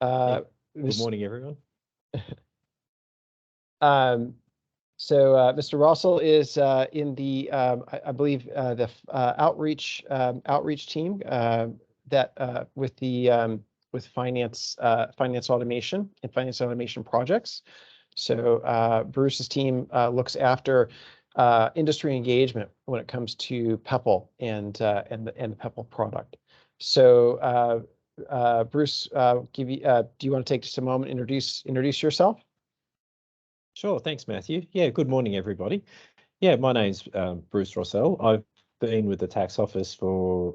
Yeah. Good This- morning, everyone. Mr. Russell is in the, I believe, the outreach team that with the with finance automation and finance automation projects. So Bruce's team looks after industry engagement when it comes to Peppol and the Peppol product. So Bruce, do you want to take just a moment, introduce yourself? Sure, thanks, Matthew. Yeah, good morning, everybody. Yeah, my name's Bruce Rossell. I've been with the tax office for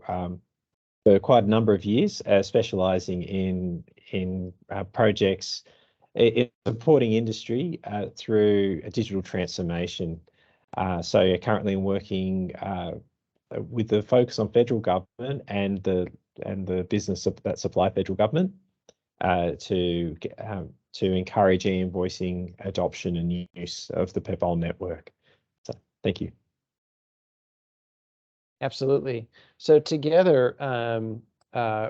quite a number of years, specialising in projects in supporting industry through a digital transformation. So currently I'm working with the focus on federal government and the business that supply federal government to encourage e-invoicing adoption and use of the Peppol network. So thank you. Absolutely. So together,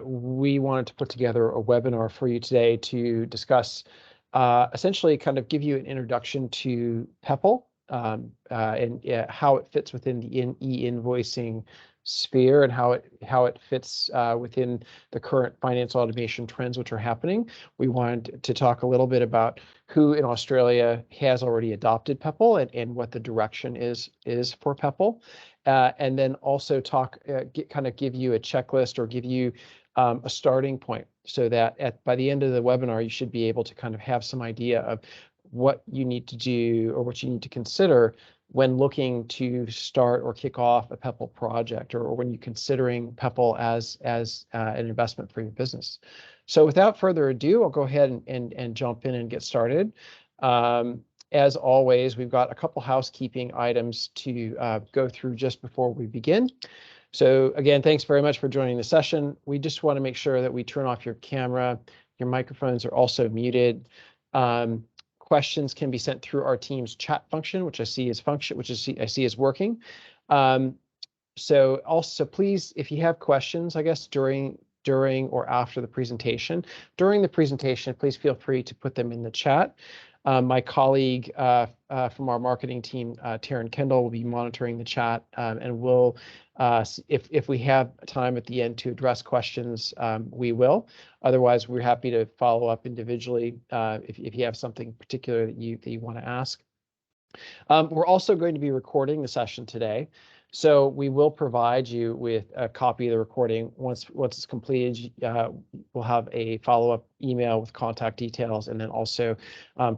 we wanted to put together a webinar for you today to discuss, essentially kind of give you an introduction to Peppol and how it fits within the e-invoicing sphere and how it fits within the current finance automation trends which are happening. We wanted to talk a little bit about who in Australia has already adopted Peppol and what the direction is for Peppol. And then also talk, kind of give you a checklist or give you a starting point so that by the end of the webinar, you should be able to kind of have some idea of what you need to do or what you need to consider when looking to start or kick off a Peppol project or when you're considering Peppol as an investment for your business. So without further ado, I'll go ahead and jump in and get started. As always, we've got a couple housekeeping items to go through just before we begin. So again, thanks very much for joining the session. We just want to make sure that we turn off your camera. Your microphones are also muted. Questions can be sent through our team's chat function, which I see is working. So also please, if you have questions, I guess during or after the presentation, please feel free to put them in the chat. My colleague from our marketing team, Taryn Kendall, will be monitoring the chat and will, if we have time at the end to address questions, we will. Otherwise, we're happy to follow up individually if you have something particular that you want to ask. We're also going to be recording the session today. So we will provide you with a copy of the recording. Once it's completed, we'll have a follow-up email with contact details and then also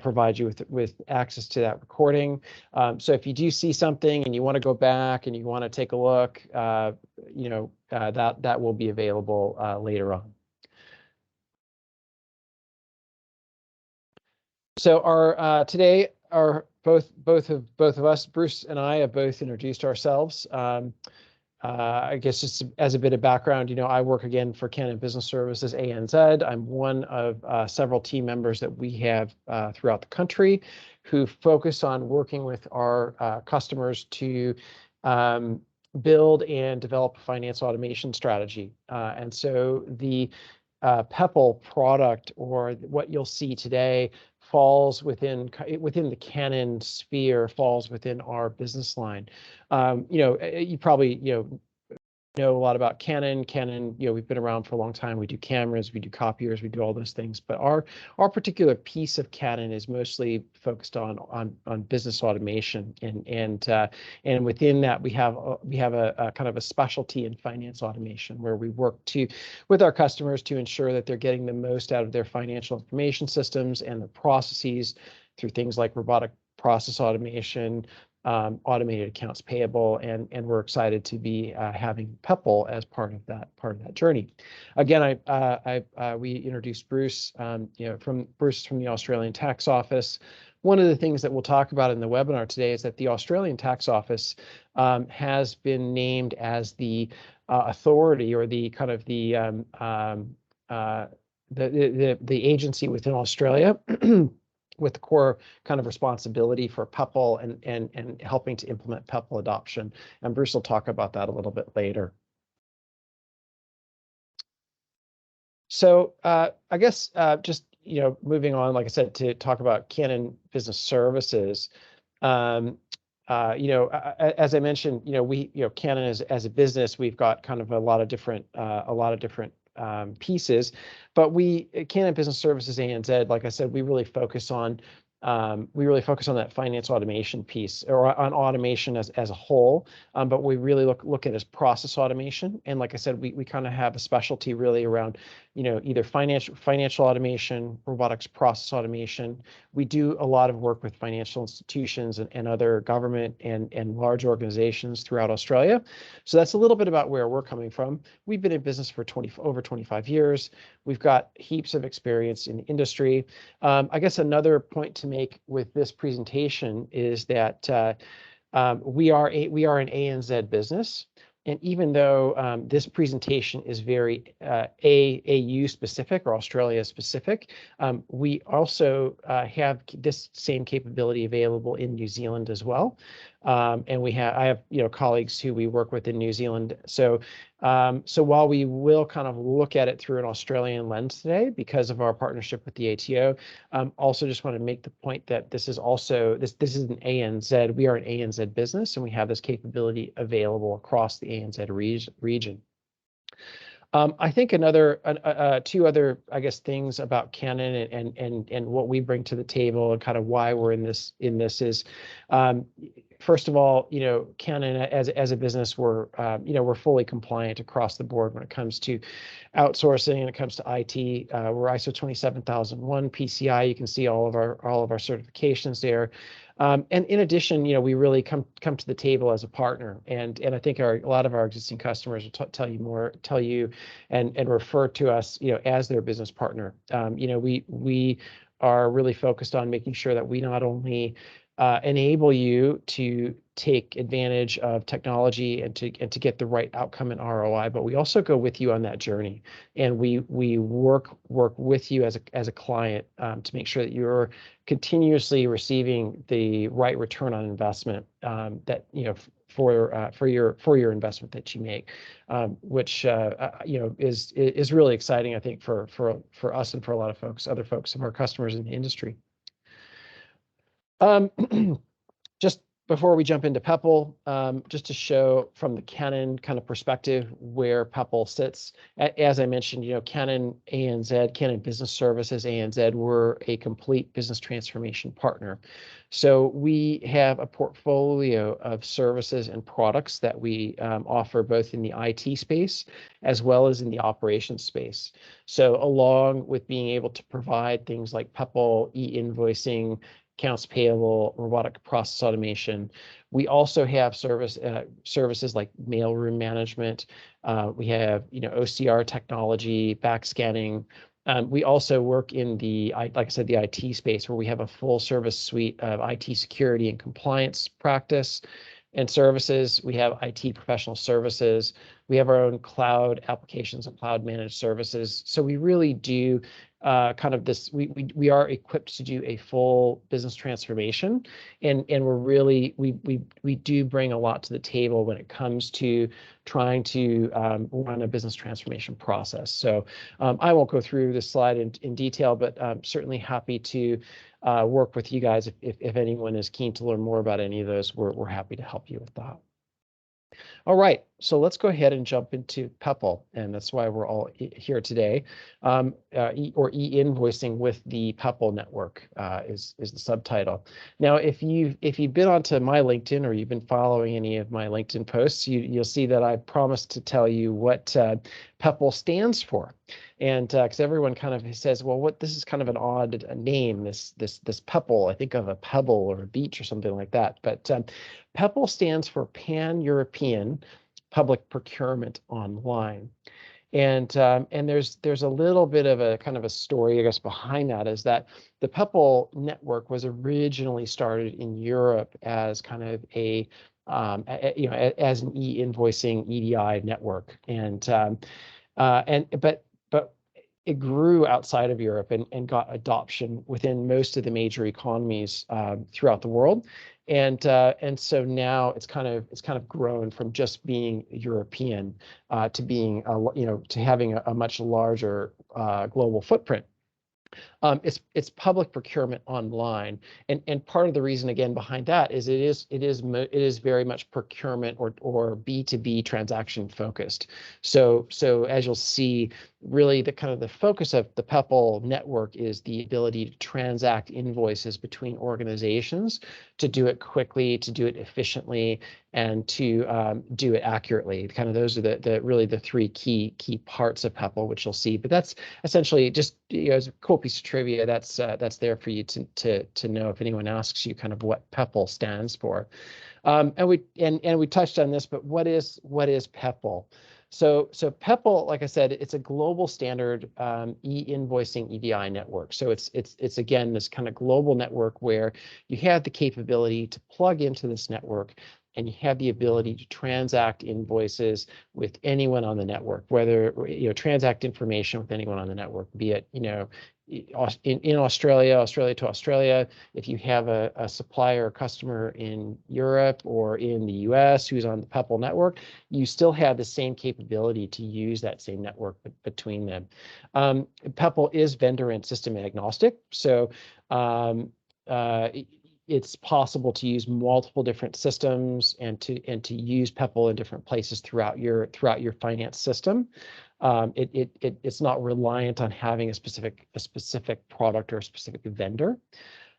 provide you with access to that recording. So if you do see something and you want to go back and you want to take a look, that will be available later on. So today both of us, Bruce and I, have both introduced ourselves. I guess just as a bit of background, I work again for Canon Business Services, ANZ. I'm one of several team members that we have throughout the country who focus on working with our customers to build and develop a finance automation strategy. And so the Peppol product, or what you'll see today, falls within the Canon sphere, falls within our business line. You probably know a lot about Canon. Canon, we've been around for a long time. We do cameras, we do copiers, we do all those things. But our particular piece of Canon is mostly focused on business automation, and within that we have a kind of a specialty in finance automation where we work with our customers to ensure that they're getting the most out of their financial information systems and the processes through things like robotic process automation, automated accounts payable, and we're excited to be having Peppol as part of that journey. Again, we introduced Bruce. Bruce is from the Australian Tax Office. One of the things that we'll talk about in the webinar today is that the Australian Tax Office has been named as the authority or the kind of the agency within Australia with the core kind of responsibility for Peppol and helping to implement Peppol adoption. And Bruce will talk about that a little bit later. So I guess just moving on, like I said, to talk about Canon Business Services. Um, as I mentioned, Canon as a business, we've got kind of a lot of different pieces, but Canon Business Services ANZ, like I said, we really focus on that finance automation piece, or on automation as a whole. But we really look at it as process automation. And like I said, we kind of have a specialty really around, either financial automation, robotics process automation. We do a lot of work with financial institutions and other government and large organizations throughout Australia. So that's a little bit about where we're coming from. We've been in business for over 25 years. We've got heaps of experience in the industry. I guess another point to make with this presentation is that we are an ANZ business. And even though this presentation is very AU specific or Australia specific, we also have this same capability available in New Zealand as well. And I have colleagues who we work with in New Zealand. So while we will kind of look at it through an Australian lens today because of our partnership with the ATO, also just want to make the point that this is an ANZ. We are an ANZ business, and we have this capability available across the ANZ region. I think two other, I guess, things about Canon and what we bring to the table and kind of why we're in this is, first of all, Canon as a business, we're fully compliant across the board when it comes to outsourcing and it comes to IT. We're ISO 27001 PCI. You can see all of our certifications there. And in addition, we really come to the table as a partner, and I think a lot of our existing customers will tell you and refer to us, as their business partner. We are really focused on making sure that we not only enable you to take advantage of technology and to get the right outcome and ROI, but we also go with you on that journey, and we work with you as a client to make sure that you're continuously receiving the right return on investment that for your investment that you make, which is really exciting, I think, for us and for a lot of other folks of our customers in the industry. Just before we jump into Peppol, just to show from the Canon kind of perspective where Peppol sits. As I mentioned, Canon ANZ, Canon Business Services ANZ, we're a complete business transformation partner. So we have a portfolio of services and products that we offer both in the IT space as well as in the operations space. So along with being able to provide things like Peppol, E-invoicing, accounts payable, robotic process automation. We also have services like mailroom management. We have OCR technology, backscanning. We also work in like I said, the IT space, where we have a full service suite of IT security and compliance practice and services. We have IT professional services. We have our own cloud applications and cloud managed services. So we really do kind of this. We are equipped to do a full business transformation, and we're really we do bring a lot to the table when it comes to trying to run a business transformation process. So I won't go through this slide in detail, but I'm certainly happy to work with you guys if anyone is keen to learn more about any of those. We're happy to help you with that. All right, so let's go ahead and jump into Peppol, and that's why we're all here today. Or e-invoicing with the Peppol network is the subtitle. Now, if you've been onto my LinkedIn or you've been following any of my LinkedIn posts, you'll see that I promised to tell you what Peppol stands for. And because everyone kind of says, well, this is kind of an odd name, this Peppol. I think of a pebble or a beach or something like that. But Peppol stands for Pan-European Public Procurement Online. And there's a little bit of a kind of a story, I guess, behind that, is that the Peppol network was originally started in Europe as kind of as an e-invoicing EDI network, but it grew outside of Europe and got adoption within most of the major economies throughout the world. And so now it's kind of grown from just being European to being to having a much larger global footprint. It's public procurement online, and part of the reason again behind that is it is very much procurement or B2B transaction focused. So as you'll see, really the kind of the focus of the Peppol network is the ability to transact invoices between organizations, to do it quickly, to do it efficiently, and to do it accurately. Kind of those are the really the three key parts of Peppol, which you'll see. But that's essentially just as a cool piece of trivia. That's there for you to know if anyone asks you kind of what Peppol stands for. And we touched on this, but what is Peppol? So Peppol, like I said, it's a global standard e-invoicing EDI network. So it's again this kind of global network where you have the capability to plug into this network, and you have the ability to transact invoices with anyone on the network, whether transact information with anyone on the network, be it in Australia to Australia. If you have a supplier or customer in Europe or in the US who's on the Peppol network, you still have the same capability to use that same network between them. Peppol is vendor and system agnostic, so it's possible to use multiple different systems and to use Peppol in different places throughout your finance system. It's not reliant on having a specific product or a specific vendor.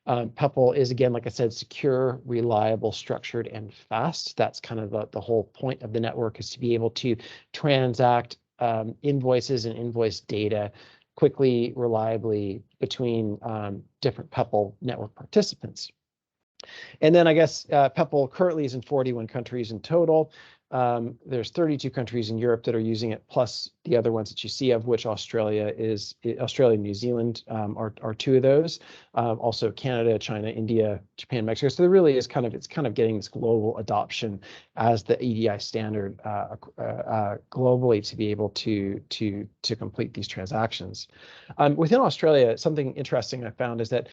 Peppol is, again, like I said, secure, reliable, structured, and fast. That's kind of the whole point of the network, is to be able to transact invoices and invoice data quickly, reliably between different Peppol network participants. And then I guess Peppol currently is in 41 countries in total. There's 32 countries in Europe that are using it, plus the other ones that you see, of which Australia and New Zealand are two of those. Also Canada, China, India, Japan, Mexico. So there really is it's kind of getting this global adoption as the EDI standard globally to be able to complete these transactions. Within Australia, something interesting I found is that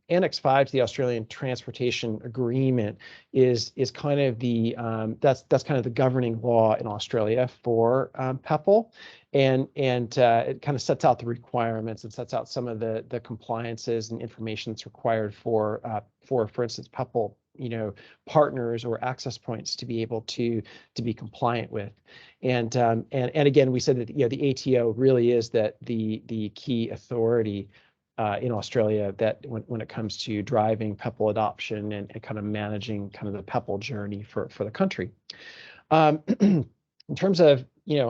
Annex 5 to the Australian Transportation Agreement is kind of the that's kind of the governing law in Australia for Peppol, and it kind of sets out the requirements and sets out some of the compliances and information that's required for instance, Peppol partners or access points to be able to be compliant with. And again, we said that the ATO really is the key authority in Australia that when it comes to driving Peppol adoption and kind of managing kind of the Peppol journey for the country. In terms of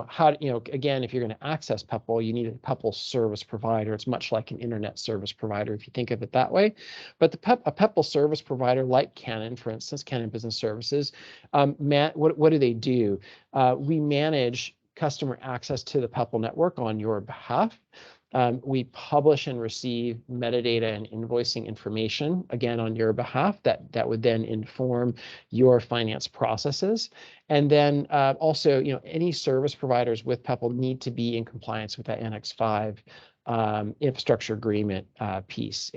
how again, if you're going to access Peppol, you need a Peppol service provider. It's much like an internet service provider if you think of it that way. But a Peppol service provider like Canon, for instance, Canon Business Services, what do they do? We manage customer access to the Peppol network on your behalf. We publish and receive metadata and invoicing information, again, on your behalf, that would then inform your finance processes. And then also, any service providers with Peppol need to be in compliance with that Annex 5 infrastructure agreement piece.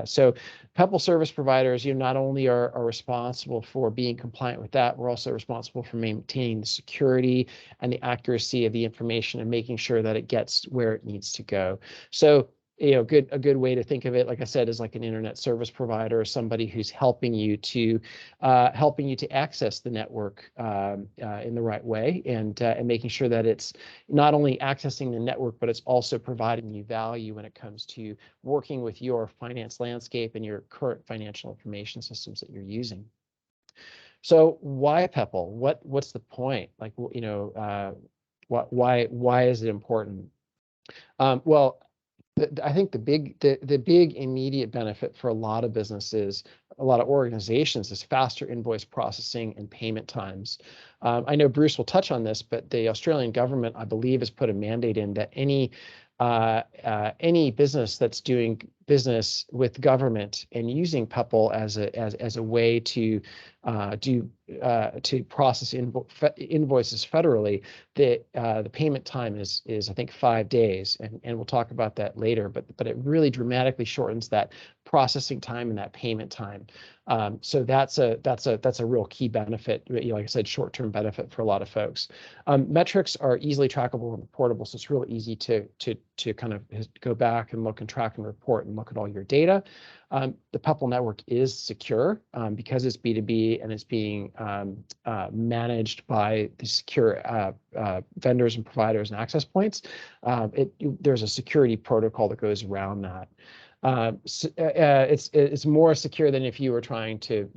So Peppol service providers, not only are responsible for being compliant with that, we're also responsible for maintaining the security and the accuracy of the information and making sure that it gets where it needs to go. So a good way to think of it, like I said, is like an internet service provider, or somebody who's helping you to access the network in the right way, and making sure that it's not only accessing the network, but it's also providing you value when it comes to working with your finance landscape and your current financial information systems that you're using. So why Peppol? What's the point? Like, why is it important? Well, I think the big immediate benefit for a lot of businesses, a lot of organizations, is faster invoice processing and payment times. I know Bruce will touch on this, but the Australian government, I believe, has put a mandate in that any business that's doing business with government and using Peppol as a way to process invoices federally, the payment time is I think 5 days, and we'll talk about that later. But it really dramatically shortens that processing time and that payment time. So that's a real key benefit. Like I said, short-term benefit for a lot of folks. Metrics are easily trackable and reportable, so it's really easy to kind of go back and look and track and report and look at all your data. The Peppol network is secure because it's B2B and it's being managed by the secure vendors and providers and access points. There's a security protocol that goes around that. It's more secure than if you were trying to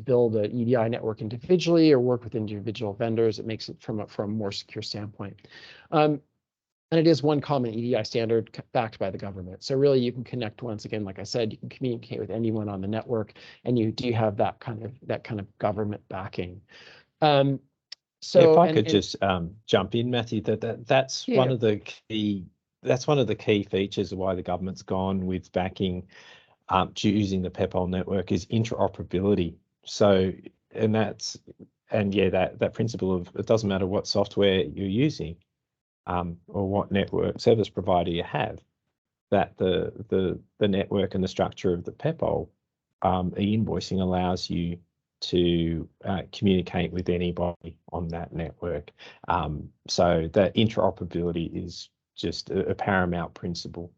build an EDI network individually or work with individual vendors. It makes it from a more secure standpoint. And it is one common EDI standard backed by the government. So really you can connect, once again, like I said, you can communicate with anyone on the network, and you do have that kind of government backing. So if I could just jump in, Matthew, that's one of the key features of why the government's gone with backing using the Peppol network is interoperability. So that principle of it doesn't matter what software you're using or what network service provider you have, that the network and the structure of the Peppol e-invoicing allows you to communicate with anybody on that network. So that interoperability is just a paramount principle.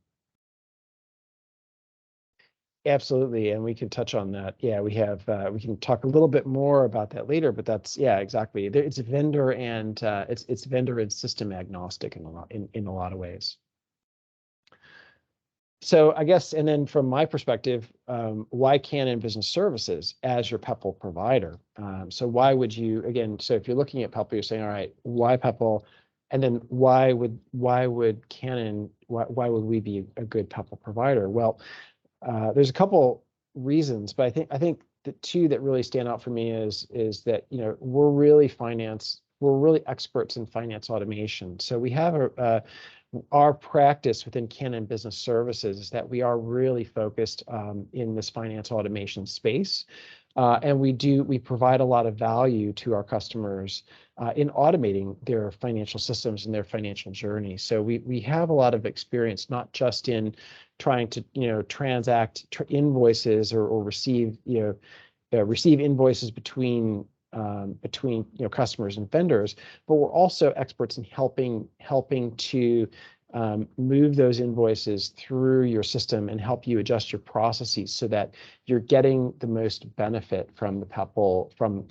Absolutely, and we can touch on that. Yeah, we can talk a little bit more about that later, but that's, yeah, exactly. It's vendor and it's vendor and system agnostic in a lot of ways. So I guess, and then from my perspective, why Canon Business Services as your Peppol provider? So why would you, again, so if you're looking at Peppol, you're saying, all right, why Peppol? And then why would Canon, why would we be a good Peppol provider? Well, there's a couple reasons, but I think the two that really stand out for me is that, we're really experts in finance automation. So we have our practice within Canon Business Services is that we are really focused in this finance automation space. And we provide a lot of value to our customers in automating their financial systems and their financial journey. So we have a lot of experience, not just in trying to transact invoices or receive invoices between customers and vendors, but we're also experts in helping to move those invoices through your system and help you adjust your processes so that you're getting the most benefit from the Peppol from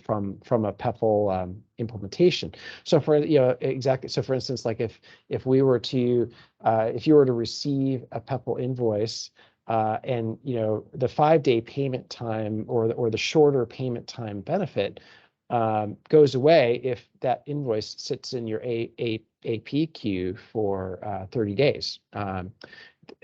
a Peppol implementation. So for instance, like if you were to receive a Peppol invoice and the 5-day payment time or the shorter payment time benefit goes away if that invoice sits in your AP queue for 30 days.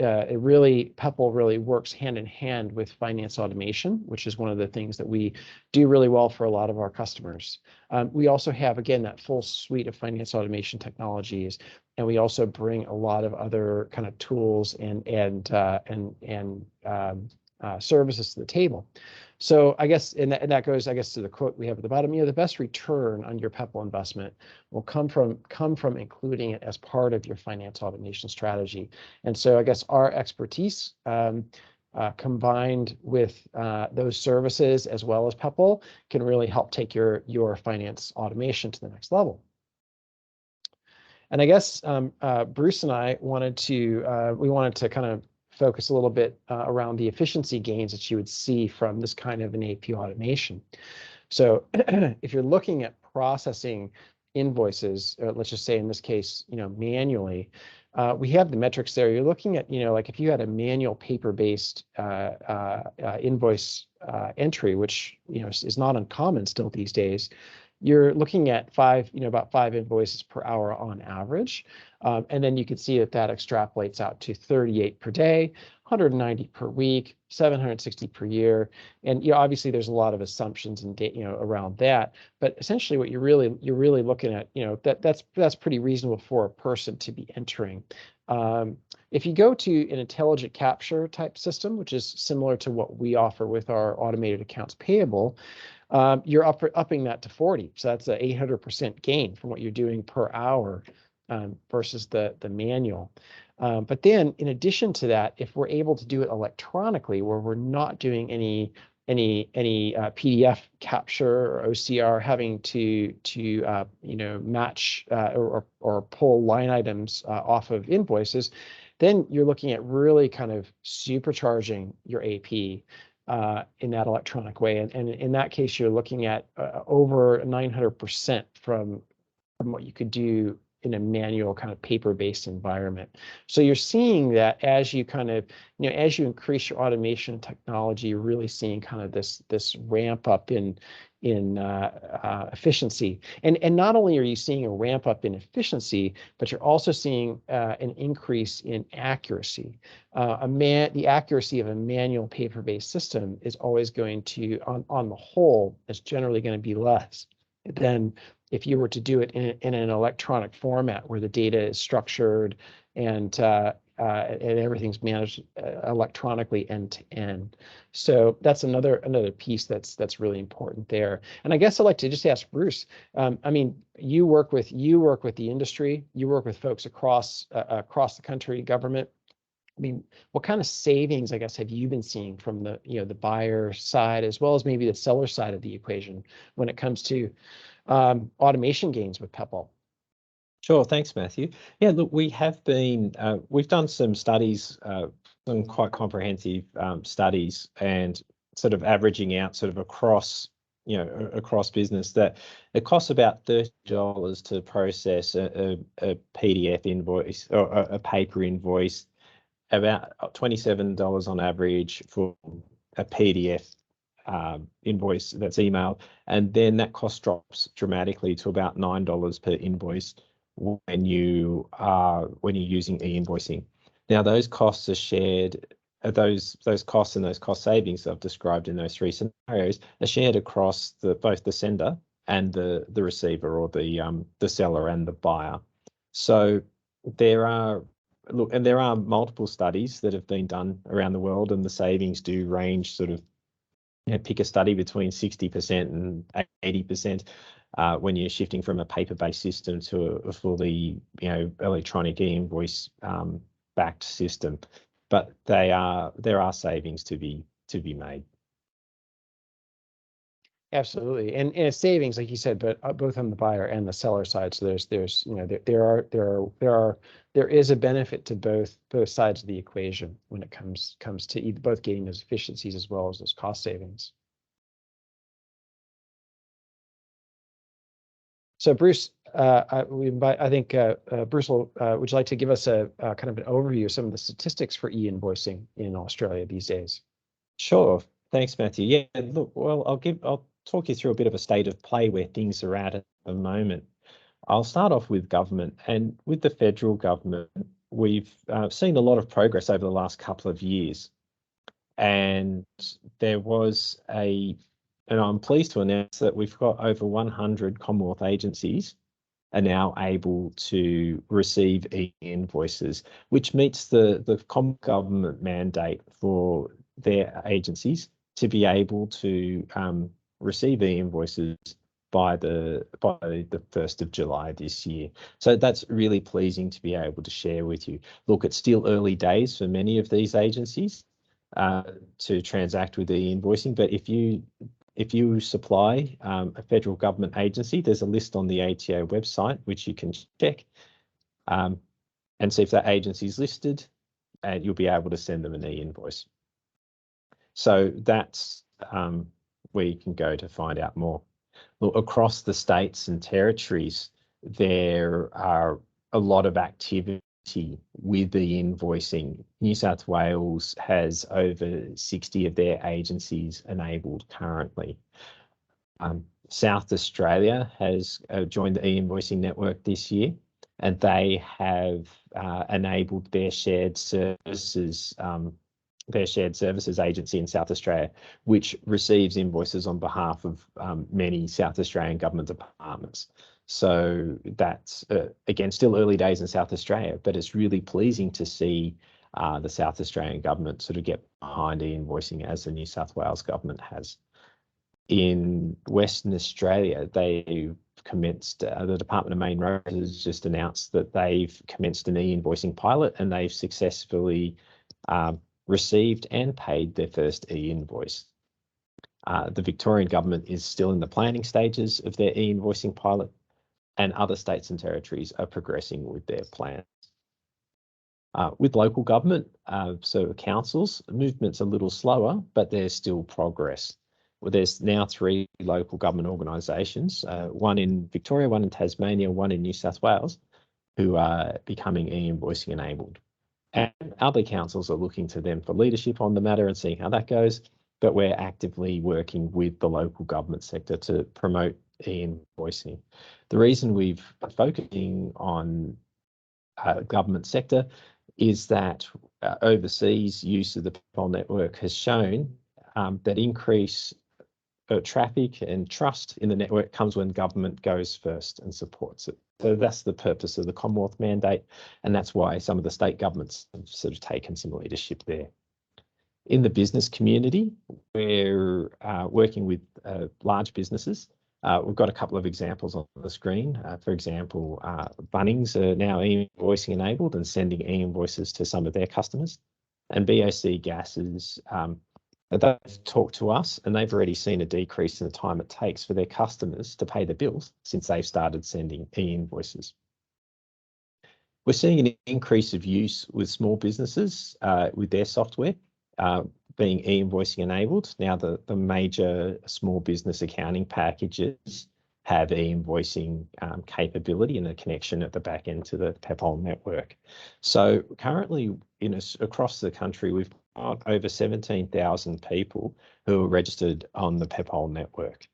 Peppol really works hand in hand with finance automation, which is one of the things that we do really well for a lot of our customers. We also have, again, that full suite of finance automation technologies, and we also bring a lot of other kind of tools and services to the table. So I guess, and that goes, I guess, to the quote we have at the bottom. The best return on your Peppol investment will come from including it as part of your finance automation strategy. And so I guess our expertise combined with those services as well as Peppol can really help take your finance automation to the next level. And I guess Bruce and I wanted to kind of focus a little bit around the efficiency gains that you would see from this kind of an AP automation. So if you're looking at processing invoices, let's just say in this case, manually, we have the metrics there. You're looking at, like if you had a manual paper-based invoice entry, which is not uncommon still these days, you're looking at about 5 invoices per hour on average. And then you can see that extrapolates out to 38 per day, 190 per week, 760 per year. And obviously there's a lot of assumptions and around that, but essentially what you're really looking at, that's pretty reasonable for a person to be entering. If you go to an intelligent capture type system, which is similar to what we offer with our automated accounts payable, you're upping that to 40. So that's an 800% gain from what you're doing per hour versus the manual. But then in addition to that, if we're able to do it electronically, where we're not doing any PDF capture or OCR, having to match or pull line items off of invoices, then you're looking at really kind of supercharging your AP in that electronic way. And in that case, you're looking at over 900% from what you could do in a manual kind of paper-based environment. So you're seeing that as you kind of, as you increase your automation technology, you're really seeing kind of this ramp up in efficiency. And not only are you seeing a ramp up in efficiency, but you're also seeing an increase in accuracy. The accuracy of a manual paper-based system is always going to, on the whole, it's generally going to be less than if you were to do it in an electronic format where the data is structured and everything's managed electronically end to end. So that's another piece that's really important there. And I guess I'd like to just ask Bruce. I mean, you work with the industry, you work with folks across the country, government. I mean, what kind of savings, I guess, have you been seeing from the the buyer side as well as maybe the seller side of the equation when it comes to automation gains with Peppol? Sure, thanks, Matthew. Yeah, look, we have been, we've done some studies, some quite comprehensive studies, and sort of averaging out sort of across, across business, that it costs about $30 to process a PDF invoice or a paper invoice, about $27 on average for a PDF invoice that's emailed, and then that cost drops dramatically to about $9 per invoice when you're using e-invoicing. Now those costs are shared. Those costs and those cost savings I've described in those three scenarios are shared across both the sender and the receiver, or the seller and the buyer. So there are multiple studies that have been done around the world, and the savings do range sort of, pick a study between 60% and 80% when you're shifting from a paper-based system to a fully, electronic e-invoice backed system. But there are savings to be made. Absolutely, and it's savings, like you said, but both on the buyer and the seller side. So there is a benefit to both sides of the equation when it comes to both getting those efficiencies as well as those cost savings. So Bruce, I think Bruce, would you like to give us a kind of an overview of some of the statistics for e-invoicing in Australia these days? Sure. Thanks, Matthew. Yeah, look, well, I'll talk you through a bit of a state of play where things are at the moment. I'll start off with government, and with the federal government, we've seen a lot of progress over the last couple of years, and there was and I'm pleased to announce that we've got over 100 Commonwealth agencies are now able to receive e-invoices, which meets the Commonwealth government mandate for their agencies to be able to receive e-invoices by the 1st of July this year. So that's really pleasing to be able to share with you. Look, it's still early days for many of these agencies to transact with e-invoicing, but if you supply a federal government agency, there's a list on the ATO website which you can check and see if that agency is listed, and you'll be able to send them an e-invoice. So that's where you can go to find out more. Well, across the states and territories, there are a lot of activity with the invoicing. New South Wales has over 60 of their agencies enabled currently. South Australia has joined the e-invoicing network this year, and they have enabled their shared services agency in South Australia, which receives invoices on behalf of many South Australian government departments. So that's, again, still early days in South Australia, but it's really pleasing to see the South Australian government sort of get behind e-invoicing as the New South Wales government has. In Western Australia, they've commenced, the Department of Main Roads has just announced that they've commenced an e-invoicing pilot, and they've successfully received and paid their first e-invoice. The Victorian government is still in the planning stages of their e-invoicing pilot, and other states and territories are progressing with their plans. With local government, so councils, movement's a little slower, but there's still progress. Well, there's now 3 local government organisations, one in Victoria, one in Tasmania, one in New South Wales, who are becoming e-invoicing enabled. And other councils are looking to them for leadership on the matter and seeing how that goes. But we're actively working with the local government sector to promote e-invoicing. The reason we've focusing on government sector is that overseas use of the Peppol network has shown that increase traffic and trust in the network comes when government goes first and supports it. So that's the purpose of the Commonwealth mandate, and that's why some of the state governments have sort of taken some leadership there. In the business community, we're working with large businesses. We've got a couple of examples on the screen. For example, Bunnings are now e-invoicing enabled and sending e-invoices to some of their customers. And BOC Gases, they've talked to us, and they've already seen a decrease in the time it takes for their customers to pay the bills since they've started sending e-invoices. We're seeing an increase of use with small businesses with their software being e-invoicing enabled. Now the major small business accounting packages have e-invoicing capability and a connection at the back end to the Peppol network. So currently across the country, we've got over 17,000 people who are registered on the Peppol network.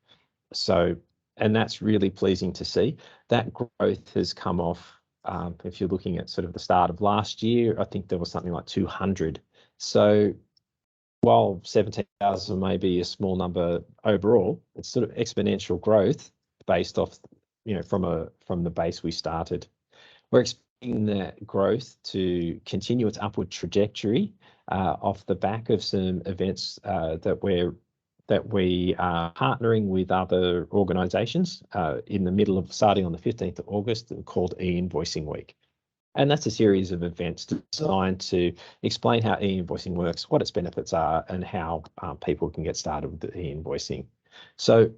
So, and that's really pleasing to see. That growth has come off, if you're looking at sort of the start of last year, I think there was something like 200. So while 17,000 may be a small number overall, it's sort of exponential growth based off, from the base we started. We're expecting that growth to continue its upward trajectory off the back of some events that we are partnering with other organisations in the middle of starting on the 15th of August called E-invoicing Week. And that's a series of events designed to explain how e-invoicing works, what its benefits are, and how people can get started with the e-invoicing. So,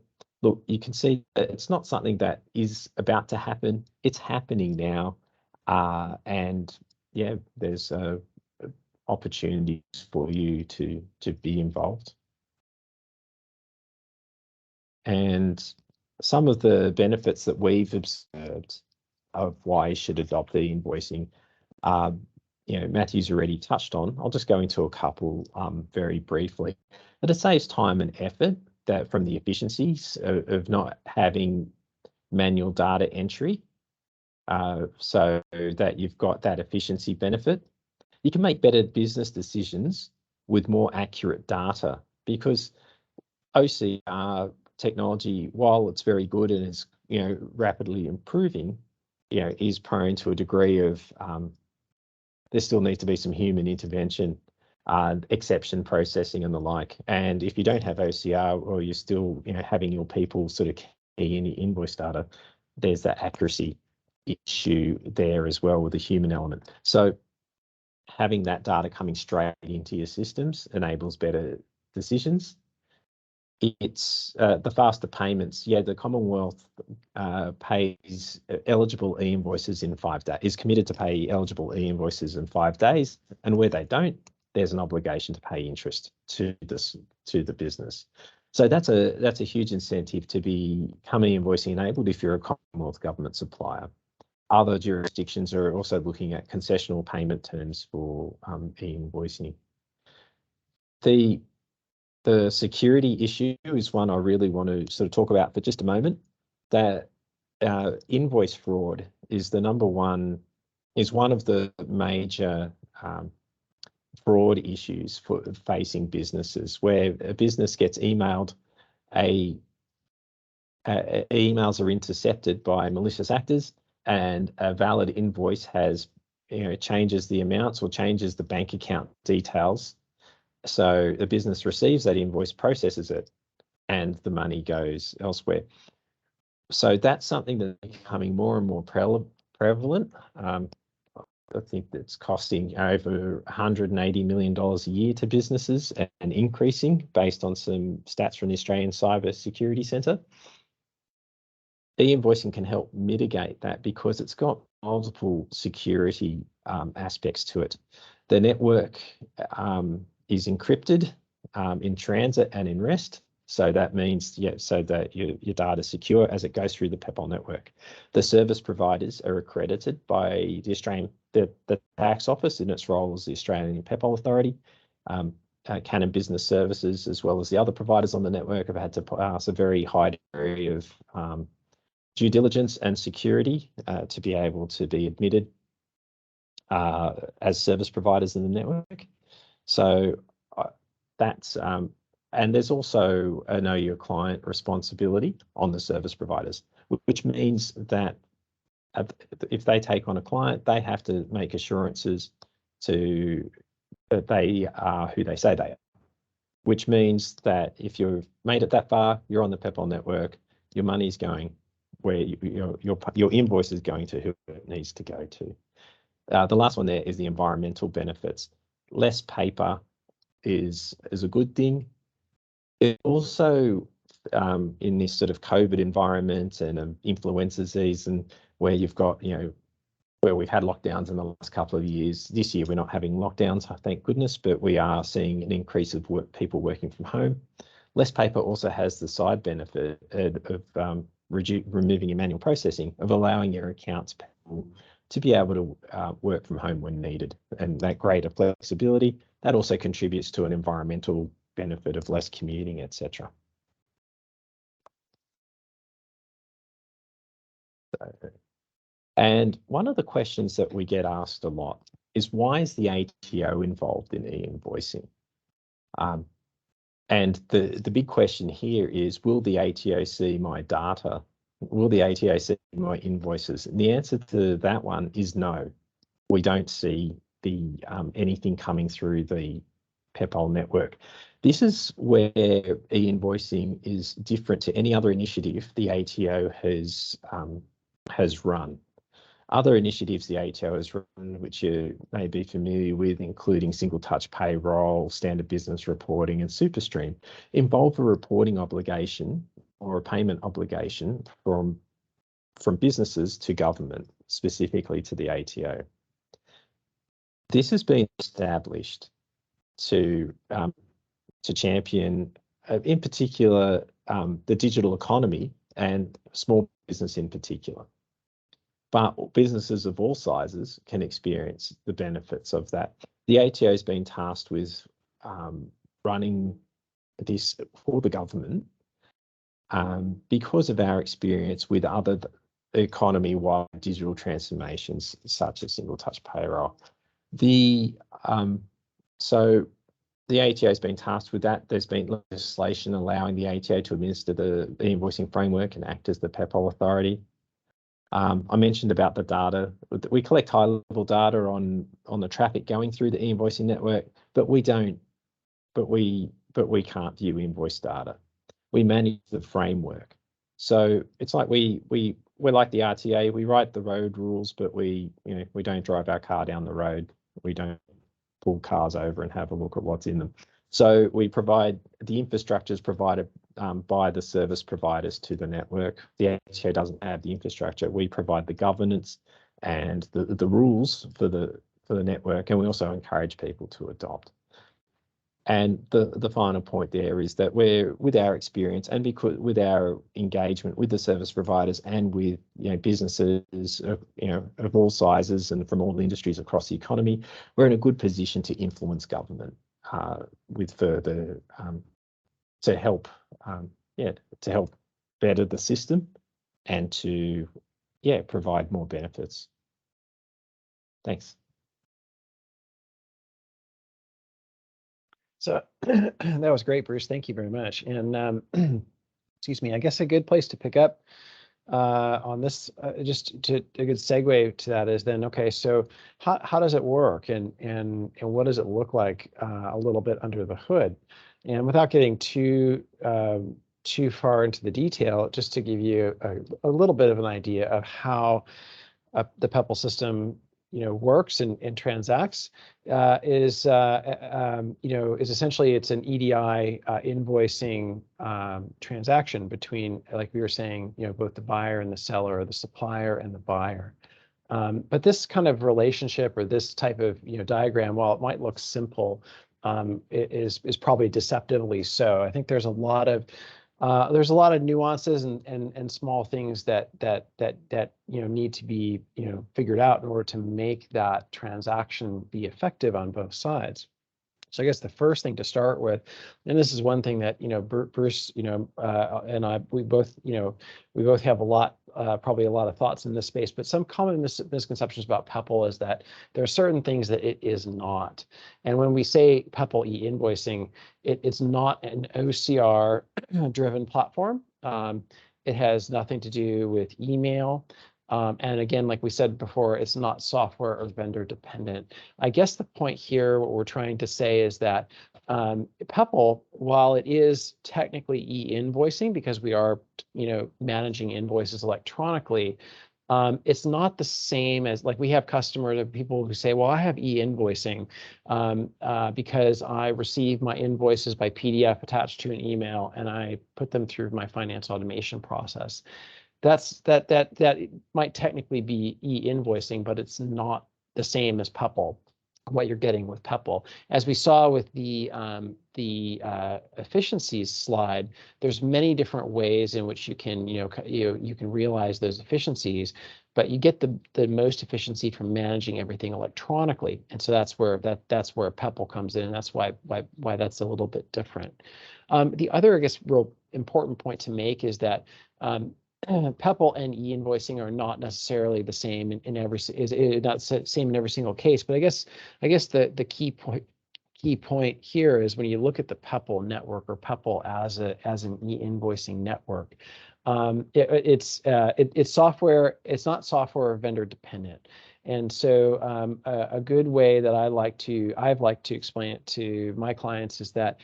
look, you can see that it's not something that is about to happen. It's happening now. And yeah, there's opportunities for you to be involved. And some of the benefits that we've observed of why you should adopt the invoicing, Matthew's already touched on. I'll just go into a couple very briefly. But it saves time and effort that from the efficiencies of not having manual data entry, so that you've got that efficiency benefit. You can make better business decisions with more accurate data, because OCR technology, while it's very good and is rapidly improving, is prone to a degree of there still needs to be some human intervention, exception processing and the like. And if you don't have OCR, or you're still having your people sort of key in your invoice data, there's that accuracy issue there as well with the human element. So having that data coming straight into your systems enables better decisions. It's the faster payments. Yeah, the Commonwealth pays eligible e-invoices in 5 days, is committed to pay eligible e-invoices in 5 days. And where they don't, there's an obligation to pay interest to the business. So that's a huge incentive to become e-invoicing enabled if you're a Commonwealth government supplier. Other jurisdictions are also looking at concessional payment terms for e-invoicing. The security issue is one I really want to sort of talk about for just a moment. That invoice fraud is one of the major fraud issues for facing businesses, where a business gets emailed, emails are intercepted by malicious actors, and a valid invoice has, changes the amounts or changes the bank account details. So the business receives that invoice, processes it, and the money goes elsewhere. So that's something that's becoming more and more prevalent. I think that's costing over $180 million a year to businesses and increasing based on some stats from the Australian Cyber Security Centre. E-invoicing can help mitigate that because it's got multiple security aspects to it. The network is encrypted in transit and in rest. So that means, so that your data is secure as it goes through the Peppol network. The service providers are accredited by the tax office in its role as the Australian Peppol Authority. Canon Business Services, as well as the other providers on the network, have had to pass a very high degree of due diligence and security to be able to be admitted as service providers in the network. So that's and there's also a know your client responsibility on the service providers, which means that if they take on a client, they have to make assurances that they are who they say they are, which means that if you've made it that far, you're on the Peppol network, your money's going where your invoice is going to who it needs to go to. The last one there is the environmental benefits. Less paper is a good thing. It also, in this sort of COVID environment and influenza season, where you've got, where we've had lockdowns in the last couple of years. This year we're not having lockdowns, thank goodness, but we are seeing an increase of people working from home. Less paper also has the side benefit of removing your manual processing, of allowing your accounts to be able to work from home when needed, and that greater flexibility, that also contributes to an environmental benefit of less commuting, etc. And one of the questions that we get asked a lot is, why is the ATO involved in e-invoicing? And the big question here is, will the ATO see my data? Will the ATO see my invoices? And the answer to that one is no. We don't see anything coming through the Peppol network. This is where e-invoicing is different to any other initiative the ATO has run. Other initiatives the ATO has run, which you may be familiar with, including single touch payroll, standard business reporting, and SuperStream, involve a reporting obligation or a payment obligation from businesses to government, specifically to the ATO. This has been established to champion, in particular, the digital economy and small business in particular. But businesses of all sizes can experience the benefits of that. The ATO has been tasked with running this for the government because of our experience with other economy-wide digital transformations, such as single-touch payroll. So the ATO has been tasked with that. There's been legislation allowing the ATO to administer the invoicing framework and act as the Peppol authority. I mentioned about the data. We collect high-level data on the traffic going through the e-invoicing network, but we can't view invoice data. We manage the framework. So it's like we're like the RTA. We write the road rules, but we don't drive our car down the road. We don't pull cars over and have a look at what's in them. So we provide the infrastructure is provided by the service providers to the network. The ATO doesn't have the infrastructure. We provide the governance and the rules for the network, and we also encourage people to adopt. And the final point there is that we're, with our experience and because with our engagement with the service providers and with businesses of all sizes and from all industries across the economy, we're in a good position to influence government with further to help, to help better the system and to, provide more benefits. Thanks. So that was great, Bruce. Thank you very much. And excuse me, I guess a good place to pick up on this, just to a good segue to that is then, okay, so how does it work, and what does it look like a little bit under the hood? And without getting too far into the detail, just to give you a little bit of an idea of how the Peppol system works and transacts, is essentially it's an EDI invoicing transaction between, like we were saying, both the buyer and the seller, or the supplier and the buyer. But this kind of relationship, or this type of diagram, while it might look simple, is probably deceptively so. I think there's a lot of nuances and small things that need to be figured out in order to make that transaction be effective on both sides. So I guess the first thing to start with, and this is one thing that Bruce and I, we both have probably a lot of thoughts in this space, but some common misconceptions about Peppol is that there are certain things that it is not. And when we say Peppol e-invoicing, it's not an OCR driven platform. It has nothing to do with email. And again, like we said before, it's not software or vendor dependent. I guess the point here, what we're trying to say is that Peppol, while it is technically e-invoicing, because we are, managing invoices electronically, it's not the same as, like, we have customers or people who say, well, I have e-invoicing because I receive my invoices by PDF attached to an email, and I put them through my finance automation process. That might technically be e-invoicing, but it's not the same as Peppol, what you're getting with Peppol. As we saw with the efficiencies slide, there's many different ways in which you can you can realize those efficiencies, but you get the most efficiency from managing everything electronically. And so that's where Peppol comes in, and that's why that's a little bit different. The other, I guess, real important point to make is that Peppol and e-invoicing are not necessarily the same in every single case. But I guess the key point here is when you look at the Peppol network, or Peppol as an e-invoicing network, it's software. It's not software or vendor dependent. And so a good way that I've liked to explain it to my clients is that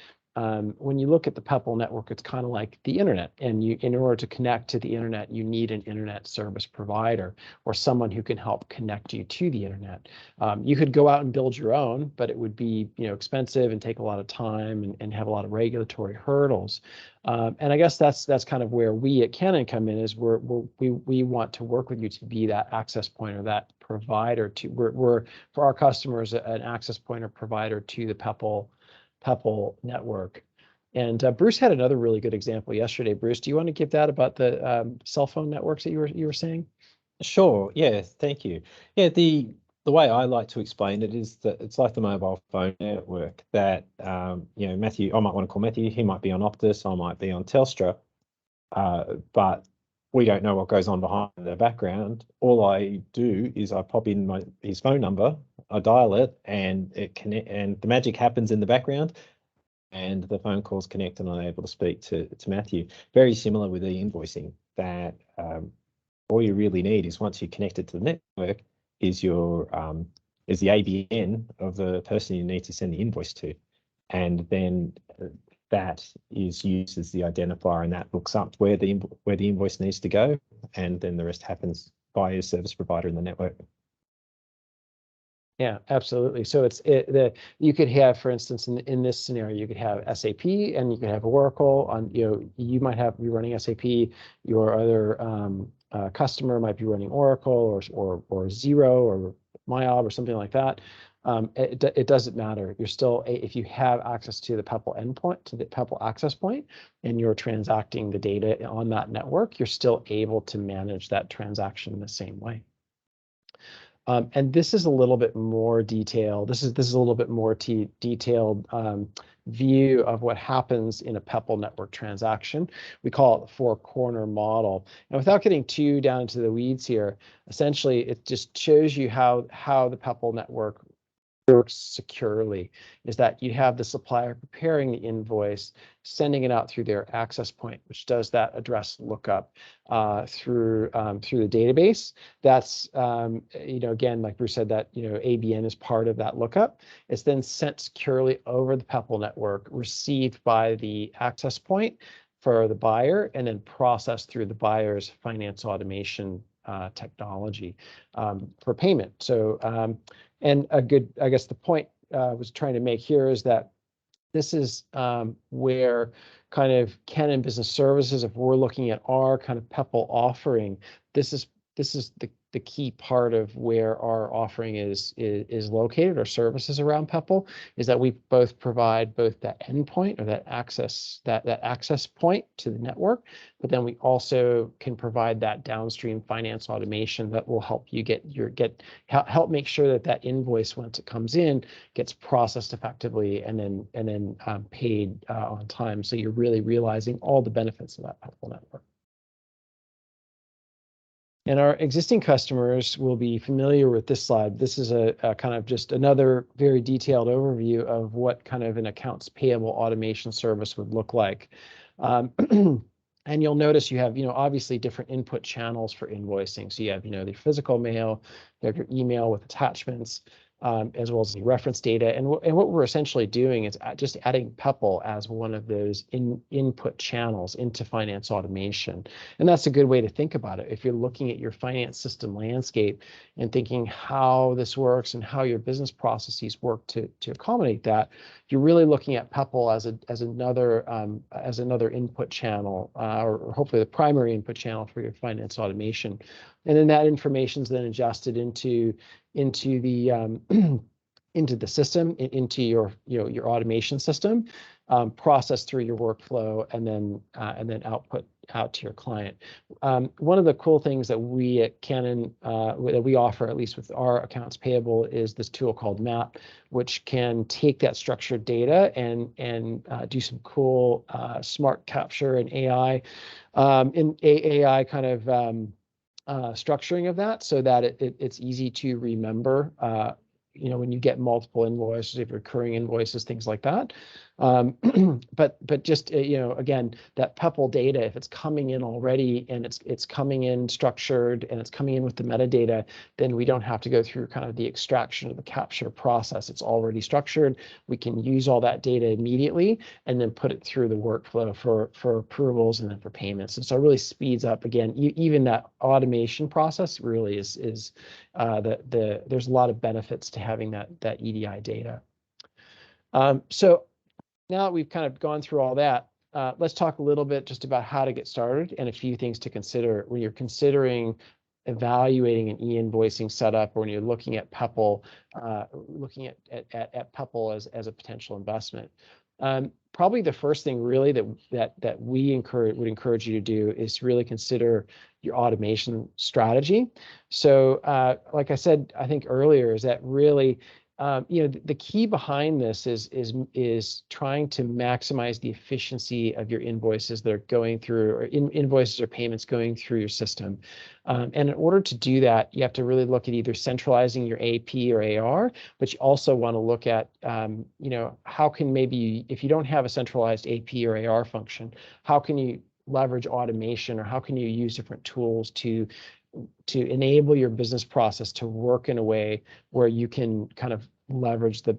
when you look at the Peppol network, it's kind of like the internet, and in order to connect to the internet, you need an internet service provider, or someone who can help connect you to the internet. You could go out and build your own, but it would be expensive and take a lot of time and have a lot of regulatory hurdles. And I guess that's kind of where we at Canon come in, is we want to work with you to be that access point, or that provider to, we're for our customers an access point or provider to the Peppol network. And Bruce had another really good example yesterday. Bruce, do you want to give that about the cell phone networks that you were saying? Sure. Yeah. Thank you. Yeah. The way I like to explain it is that it's like the mobile phone network that, Matthew, I might want to call Matthew. He might be on Optus. I might be on Telstra. But we don't know what goes on behind the background. All I do is I pop in his phone number, I dial it, and and the magic happens in the background, and the phone calls connect, and I'm able to speak to Matthew. Very similar with e-invoicing, that all you really need is, once you're connected to the network, is the ABN of the person you need to send the invoice to, and then that is used as the identifier, and that looks up where the invoice needs to go, and then the rest happens by a service provider in the network. Yeah, absolutely. So you could have, for instance, in this scenario, you could have SAP and you could have Oracle on, you might be running SAP, your other customer might be running Oracle or Xero or MyOb or something like that. It doesn't matter. You're still, if you have access to the Peppol endpoint, to the Peppol access point, and you're transacting the data on that network, you're still able to manage that transaction in the same way. And this is a little bit more detailed. This is a little bit more detailed view of what happens in a Peppol network transaction. We call it the four-corner model. And without getting too down into the weeds here, essentially it just shows you how the Peppol network works securely, is that you have the supplier preparing the invoice, sending it out through their access point, which does that address lookup through the database. That's again, like Bruce said, that ABN is part of that lookup. It's then sent securely over the Peppol network, received by the access point for the buyer, and then processed through the buyer's finance automation technology for payment. So and I guess the point I was trying to make here is that this is where kind of Canon Business Services, if we're looking at our kind of Peppol offering, this is the key part of where our offering is located. Our services around Peppol is that we both provide both that endpoint or that access point to the network, but then we also can provide that downstream finance automation that will help you help make sure that invoice, once it comes in, gets processed effectively and then paid on time. So you're really realizing all the benefits of that Peppol network. And our existing customers will be familiar with this slide. This is a kind of just another very detailed overview of what kind of an accounts payable automation service would look like. And you'll notice you have, obviously different input channels for invoicing. So you have, the physical mail, you have your email with attachments, as well as the reference data. And what we're essentially doing is just adding Peppol as one of those input channels into finance automation. And that's a good way to think about it. If you're looking at your finance system landscape and thinking how this works and how your business processes work to accommodate that, you're really looking at Peppol as another input channel, or hopefully the primary input channel for your finance automation. And then that information is then adjusted into the into the system, into your automation system, processed through your workflow, and then output out to your client. One of the cool things that we at Canon that we offer, at least with our accounts payable, is this tool called Map, which can take that structured data and do some cool smart capture and AI kind of structuring of that, so that it's easy to remember when you get multiple invoices, if recurring invoices, things like that. But just again, that Peppol data, if it's coming in already and it's coming in structured and it's coming in with the metadata, then we don't have to go through kind of the extraction of the capture process. It's already structured. We can use all that data immediately and then put it through the workflow for approvals and then for payments. And so it really speeds up, again, even that automation process really is there's a lot of benefits to having that EDI data. So now that we've kind of gone through all that, let's talk a little bit just about how to get started and a few things to consider when you're considering evaluating an e-invoicing setup, or when you're looking at Peppol, looking at Peppol as a potential investment. Probably the first thing really that we would encourage you to do is really consider your automation strategy. So like I said, I think earlier, is that really the key behind this is trying to maximize the efficiency of your invoices that are going through, or invoices or payments going through your system. And in order to do that, you have to really look at either centralizing your AP or AR, but you also want to look at, how can maybe, if you don't have a centralized AP or AR function, how can you leverage automation, or how can you use different tools to enable your business process to work in a way where you can kind of leverage the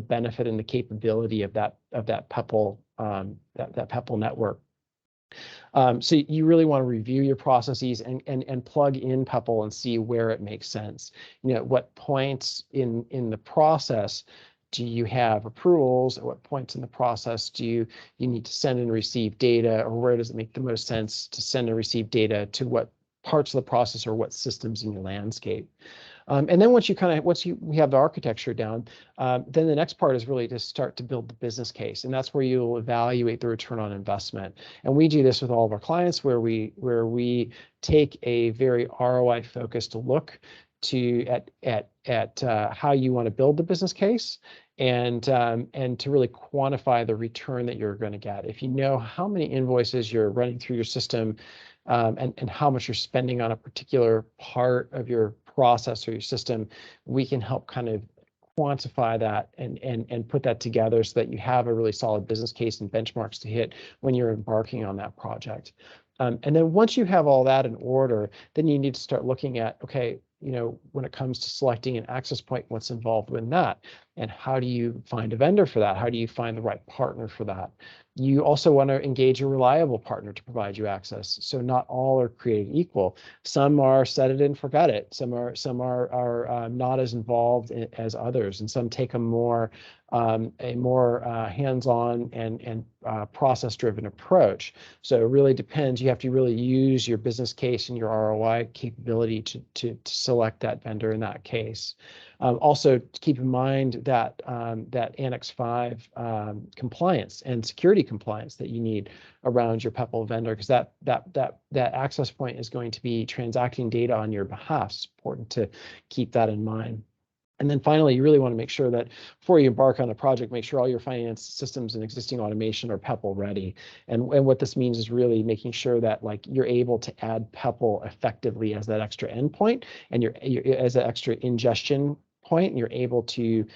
benefit and the capability of that Peppol that Peppol network. So you really want to review your processes and plug in Peppol and see where it makes sense. At what points in the process do you have approvals? At what points in the process do you need to send and receive data, or where does it make the most sense to send and receive data, to what parts of the process or what systems in your landscape? And then once we have the architecture down, then the next part is really to start to build the business case, and that's where you'll evaluate the return on investment. And we do this with all of our clients, where we take a very ROI focused look how you want to build the business case, and to really quantify the return that you're going to get. If you know how many invoices you're running through your system, and how much you're spending on a particular part of your process or your system, we can help kind of quantify that and put that together so that you have a really solid business case and benchmarks to hit when you're embarking on that project. And then once you have all that in order, then you need to start looking at, okay, when it comes to selecting an access point, what's involved in that? And how do you find a vendor for that? How do you find the right partner for that? You also want to engage a reliable partner to provide you access. So not all are created equal. Some are set it and forget it. Some are not as involved as others, and some take a more hands-on and process-driven approach. So it really depends. You have to really use your business case and your ROI capability to select that vendor in that case. Also, keep in mind that that Annex 5 compliance and security compliance that you need around your Peppol vendor, because that access point is going to be transacting data on your behalf. It's important to keep that in mind. And then finally, you really want to make sure that before you embark on a project, make sure all your finance systems and existing automation are Peppol ready. And what this means is really making sure that you're able to add Peppol effectively as that extra endpoint, and you're as an extra ingestion point, and you're able to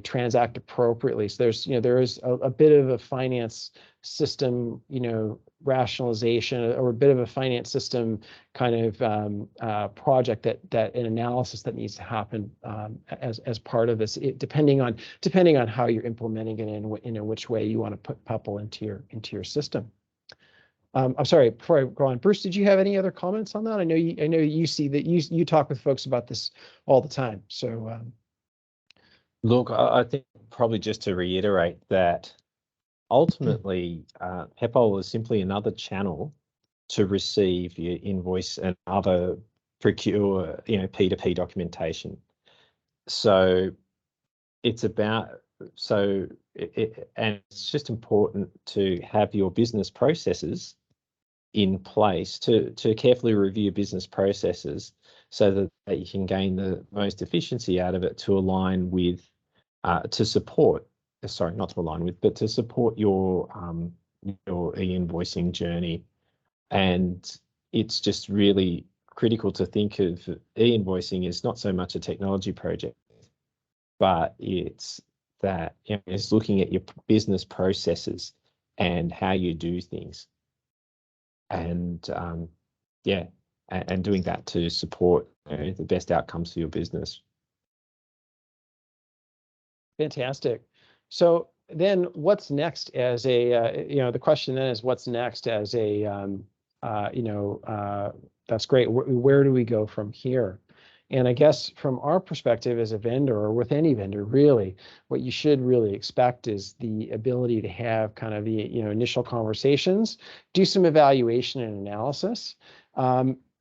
transact appropriately. So there is a bit of a finance system rationalization, or a bit of a finance system kind of project that an analysis that needs to happen as part of this, depending on how you're implementing it and in which way you want to put Peppol into your system. I'm sorry, before I go on, Bruce, did you have any other comments on that? I know you see that you talk with folks about this all the time. So look, I think probably just to reiterate that ultimately, Peppol is simply another channel to receive your invoice and other procure, P2P documentation. So it's about, and it's just important to have your business processes in place, to carefully review business processes so that you can gain the most efficiency out of it, to align with, to support your e-invoicing journey. And it's just really critical to think of e-invoicing as not so much a technology project, but it's that it's looking at your business processes and how you do things, and and doing that to support the best outcomes for your business. Fantastic. So then what's next as a, the question then is what's next as a, that's great. Where do we go from here? And I guess from our perspective as a vendor, or with any vendor, really, what you should really expect is the ability to have kind of the, initial conversations, do some evaluation and analysis.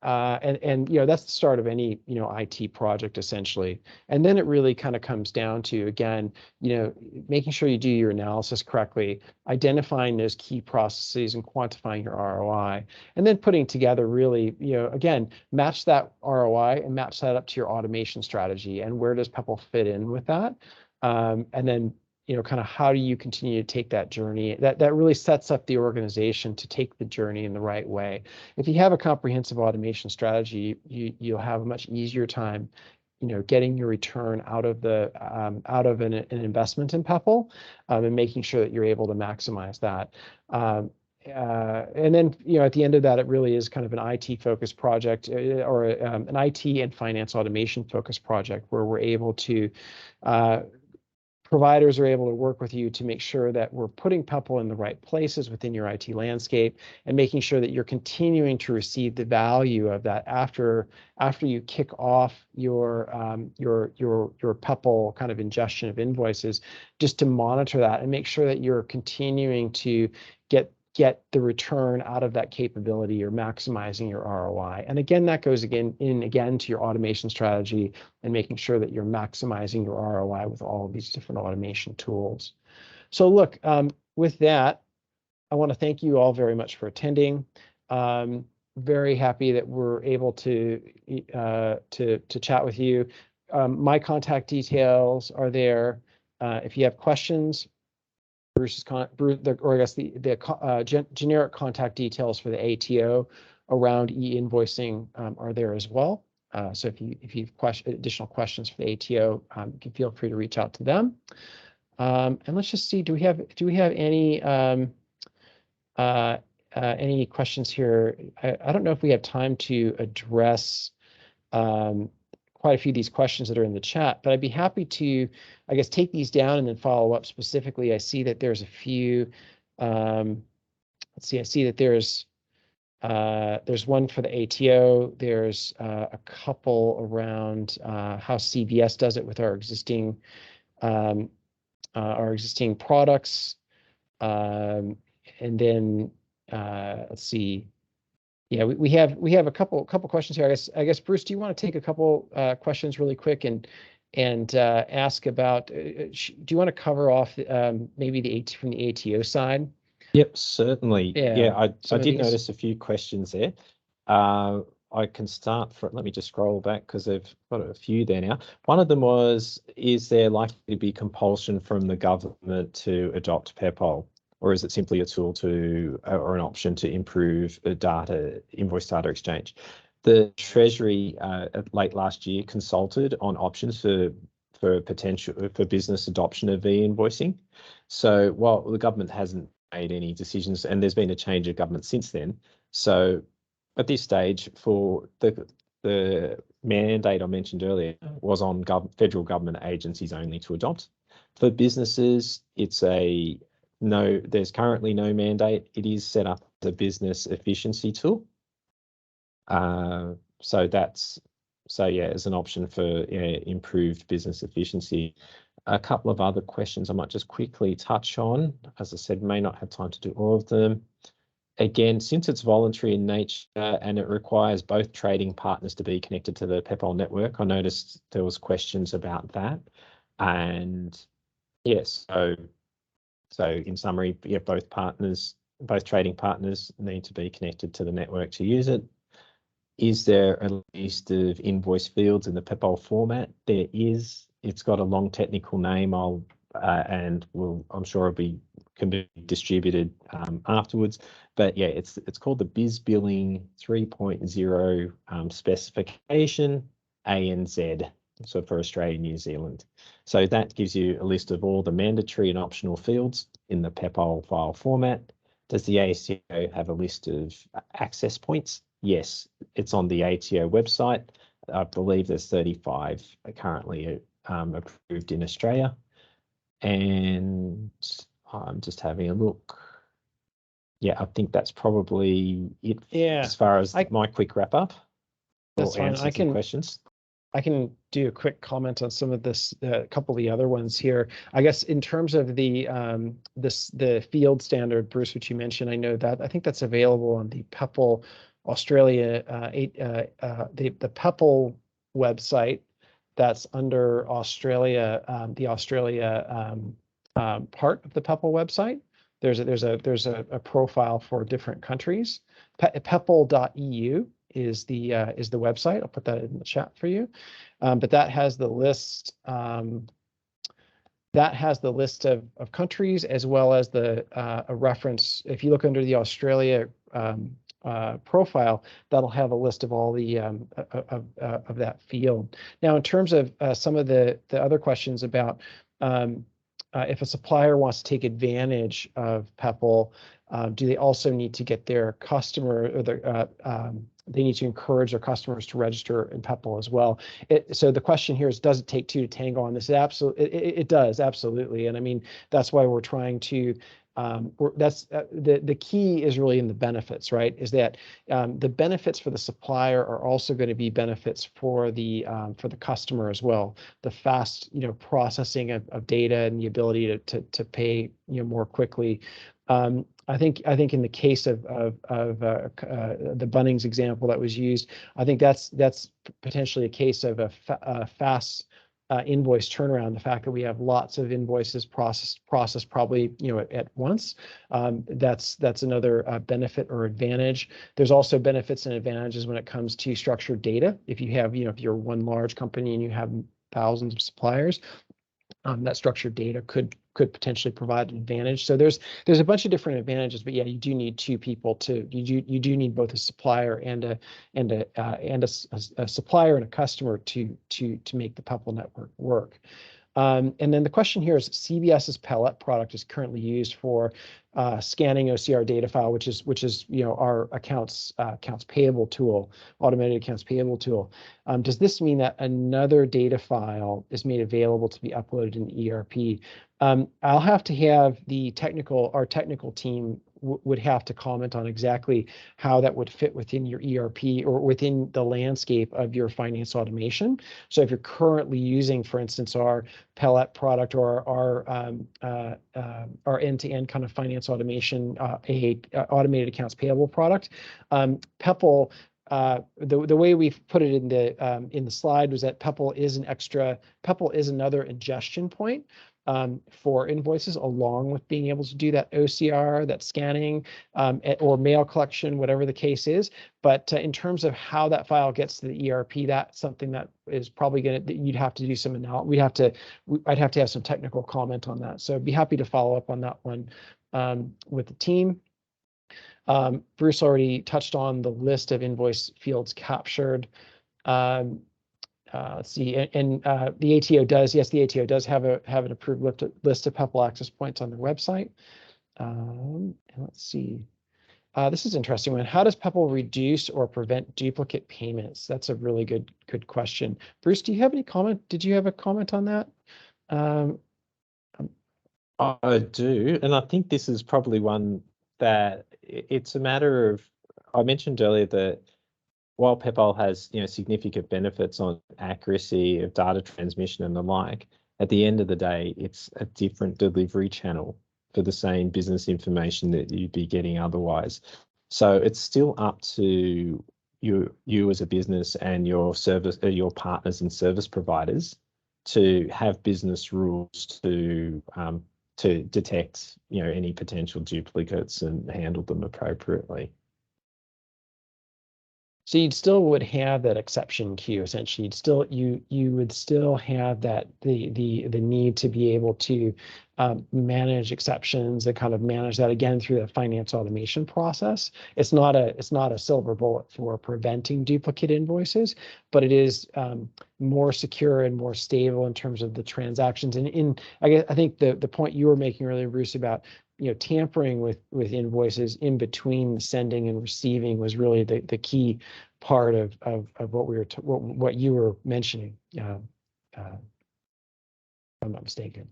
And that's the start of any IT project, essentially. And then it really kind of comes down to, again, making sure you do your analysis correctly, identifying those key processes and quantifying your ROI, and then putting together really, again, match that ROI and match that up to your automation strategy, and where does Peppol fit in with that, and then kind of how do you continue to take that journey? That really sets up the organization to take the journey in the right way. If you have a comprehensive automation strategy, you'll have a much easier time, getting your return out of an investment in Peppol, and making sure that you're able to maximize that. And then, at the end of that, it really is kind of an IT-focused project, or an IT and finance automation-focused project, where we're able to providers are able to work with you to make sure that we're putting Peppol in the right places within your IT landscape, and making sure that you're continuing to receive the value of that after you kick off your Peppol kind of ingestion of invoices, just to monitor that and make sure that you're continuing to get the return out of that capability. You're maximizing your ROI. And again, that goes again to your automation strategy, and making sure that you're maximizing your ROI with all of these different automation tools. So look, with that, I want to thank you all very much for attending. very happy that we're able to chat with you. My contact details are there. If you have questions, Bruce's generic contact details for the ATO around e-invoicing are there as well. So if you have additional questions for the ATO, you can feel free to reach out to them. And let's just see, do we have any questions here? I don't know if we have time to address quite a few of these questions that are in the chat, but I'd be happy to, I guess, take these down and then follow up specifically. I see that there's a few, let's see, I see that there's one for the ATO. There's a couple around how CBS does it with our existing products. And then let's see. Yeah, we have a couple questions here. I guess Bruce, do you want to take a couple questions really quick and ask about? Do you want to cover off maybe from the ATO side? Yep, certainly. Yeah, I did notice a few questions there. I can start from, let me just scroll back because they've got a few there now. One of them was, is there likely to be compulsion from the government to adopt Peppol? Or is it simply a tool to, or an option to improve the invoice data exchange? The Treasury late last year consulted on options for business adoption of e-invoicing. So while the government hasn't made any decisions, and there's been a change of government since then, so at this stage, for the mandate I mentioned earlier was on federal government agencies only to adopt. For businesses, it's there's currently no mandate. It is set up as a business efficiency tool. So yeah, as an option for improved business efficiency. A couple of other questions I might just quickly touch on. As I said, may not have time to do all of them. Again, since it's voluntary in nature and it requires both trading partners to be connected to the Peppol network, I noticed there was questions about that. And yes, so in summary, yeah, both trading partners need to be connected to the network to use it. Is there a list of invoice fields in the Peppol format? There is. It's got a long technical name. I'm sure can be distributed afterwards. But yeah, it's called the Biz Billing 3.0 specification ANZ. So for Australia and New Zealand. So that gives you a list of all the mandatory and optional fields in the Peppol file format. Does the ATO have a list of access points? Yes, it's on the ATO website. I believe there's 35 currently approved in Australia. And I'm just having a look. Yeah, I think that's probably it as far as my quick wrap up. That's fine. I can questions. I can do a quick comment on some of this, a couple of the other ones here. I guess in terms of the field standard, Bruce, which you mentioned, I think that's available on the Peppol Australia, the Peppol website. That's under Australia, the Australia part of the Peppol website. There's a profile for different countries. Peppol.eu is the website. I'll put that in the chat for you. But that has the list. That has the list of countries as well as a reference. If you look under the Australia profile, that'll have a list of all the of that field. Now, in terms of some of the other questions about if a supplier wants to take advantage of Peppol, do they also need to get their customer or they need to encourage their customers to register in Peppol as well? So the question here is, does it take two to tango on this? It does, absolutely. And I mean, that's why we're trying to, the key is really in the benefits, right? Is that the benefits for the supplier are also going to be benefits for the customer as well. The fast, processing of data and the ability to pay, more quickly. I think in the case of the Bunnings example that was used, I think that's potentially a case of a fast invoice turnaround, the fact that we have lots of invoices processed probably, at once. That's another benefit or advantage. There's also benefits and advantages when it comes to structured data. If you have, if you're one large company and you have thousands of suppliers, that structured data could potentially provide an advantage. So there's a bunch of different advantages, but yeah, you do need two people you do need both a supplier and a supplier and a customer to make the Peppol network work. And then the question here is, CBS's Palette product is currently used for scanning OCR data file, which is our accounts payable tool, automated accounts payable tool. Does this mean that another data file is made available to be uploaded in ERP? I'll have to have our technical team would have to comment on exactly how that would fit within your ERP or within the landscape of your finance automation. So if you're currently using, for instance, our Palette product or our end-to-end kind of finance automation, automated accounts payable product, Peppol, the way we've put it in the slide was that Peppol is another ingestion point for invoices, along with being able to do that OCR, that scanning, or mail collection, whatever the case is. But in terms of how that file gets to the ERP, that's something that is probably you'd have to do some analysis. I'd have to have some technical comment on that. So I'd be happy to follow up on that one with the team. Bruce already touched on the list of invoice fields captured. Let's see, and the ATO does, yes, the ATO does have an approved list of Peppol access points on their website. And let's see, this is an interesting one. How does Peppol reduce or prevent duplicate payments? That's a really good question. Bruce, do you have any comment? Did you have a comment on that? I do, and I think this is probably one that it's a matter of, I mentioned earlier that while Peppol has significant benefits on accuracy of data transmission and the like, at the end of the day, it's a different delivery channel for the same business information that you'd be getting otherwise. So it's still up to you as a business and your partners and service providers to have business rules to detect any potential duplicates and handle them appropriately. So you'd still would have that exception queue. Essentially, you would still have that the need to be able to manage exceptions and kind of manage that again through the finance automation process. It's not a silver bullet for preventing duplicate invoices, but it is more secure and more stable in terms of the transactions. And I think the point you were making earlier, Bruce, about tampering with invoices in between sending and receiving was really the key part of what you were mentioning, if I'm not mistaken.